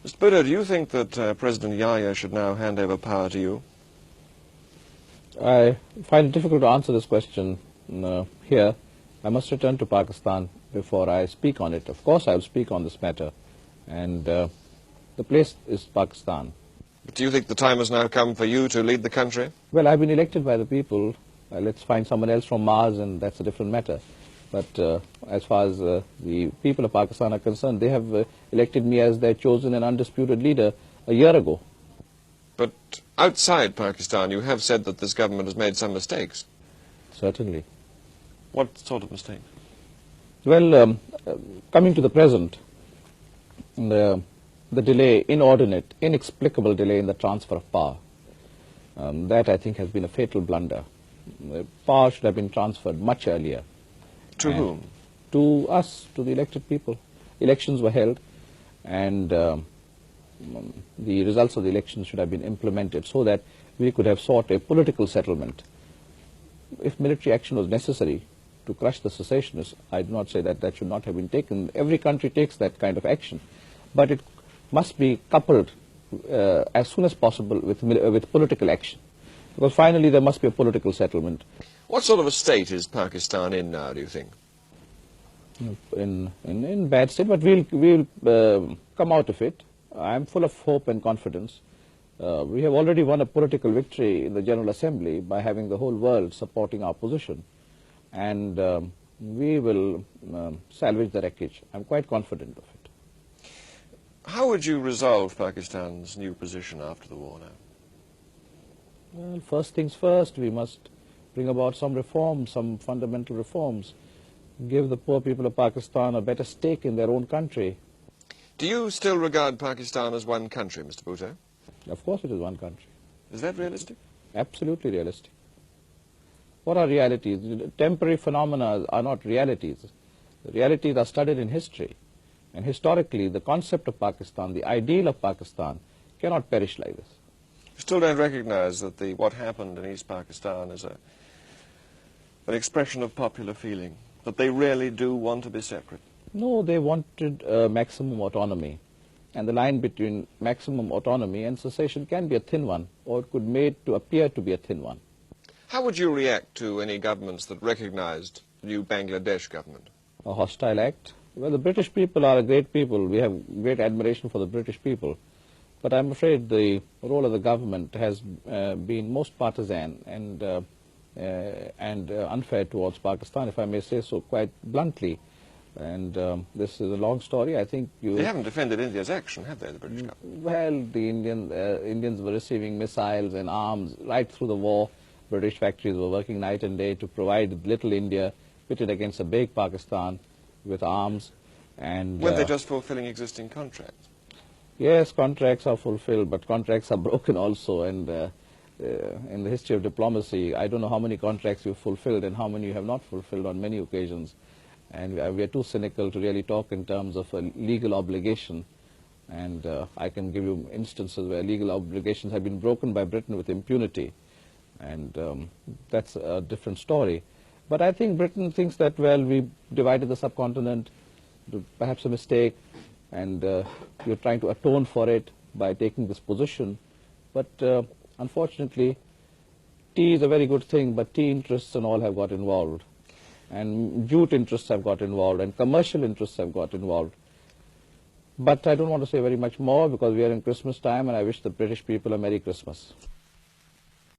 Mr. Bhutto, do you think that President Yahya should now hand over power to you? I find it difficult to answer this question here. I must return to Pakistan before I speak on it. Of course, I will speak on this matter, and the place is Pakistan. But do you think the time has now come for you to lead the country? Well, I've been elected by the people. Let's find someone else from Mars, and that's a different matter. But as far as the people of Pakistan are concerned, they have elected me as their chosen and undisputed leader a year ago. But outside Pakistan, you have said that this government has made some mistakes. Certainly. What sort of mistakes? Well, coming to the present, the delay, inordinate, inexplicable delay in the transfer of power, that I think has been a fatal blunder. Power should have been transferred much earlier. To whom? To us, to the elected people. Elections were held, and the results of the elections should have been implemented so that we could have sought a political settlement. If military action was necessary to crush the secessionists, I do not say that that should not have been taken. Every country takes that kind of action, but it must be coupled as soon as possible with political action, because finally there must be a political settlement. What sort of a state is Pakistan in now, do you think? In bad state, but we'll come out of it. I'm full of hope and confidence. We have already won a political victory in the General Assembly by having the whole world supporting our position, and we will salvage the wreckage. I'm quite confident of it. How would you resolve Pakistan's new position after the war now? Well, first things first, we must bring about some reforms, some fundamental reforms, give the poor people of Pakistan a better stake in their own country. Do you still regard Pakistan as one country, Mr. Bhutto? Of course it is one country. Is that realistic? Absolutely realistic. What are realities? Temporary phenomena are not realities. Realities are studied in history. And historically, the concept of Pakistan, the ideal of Pakistan, cannot perish like this. You still don't recognize that what happened in East Pakistan is an expression of popular feeling, that they really do want to be separate? No, they wanted maximum autonomy. And the line between maximum autonomy and secession can be a thin one, or it could be made to appear to be a thin one. How would you react to any governments that recognized the new Bangladesh government? A hostile act? Well, the British people are a great people. We have great admiration for the British people. But I'm afraid the role of the government has been most partisan and unfair towards Pakistan, if I may say so quite bluntly. And this is a long story. I think They haven't defended India's action, have they, the British government? Well, the Indians were receiving missiles and arms right through the war. British factories were working night and day to provide little India pitted against a big Pakistan with arms. And Weren't they just fulfilling existing contracts? Yes, contracts are fulfilled, but contracts are broken also. And in the history of diplomacy, I don't know how many contracts you've fulfilled and how many you have not fulfilled on many occasions. And we are too cynical to really talk in terms of a legal obligation. And I can give you instances where legal obligations have been broken by Britain with impunity. And that's a different story. But I think Britain thinks that, well, we divided the subcontinent, perhaps a mistake, and you're trying to atone for it by taking this position. But unfortunately, tea is a very good thing, but tea interests and all have got involved. And jute interests have got involved, and commercial interests have got involved. But I don't want to say very much more because we are in Christmas time, and I wish the British people a Merry Christmas.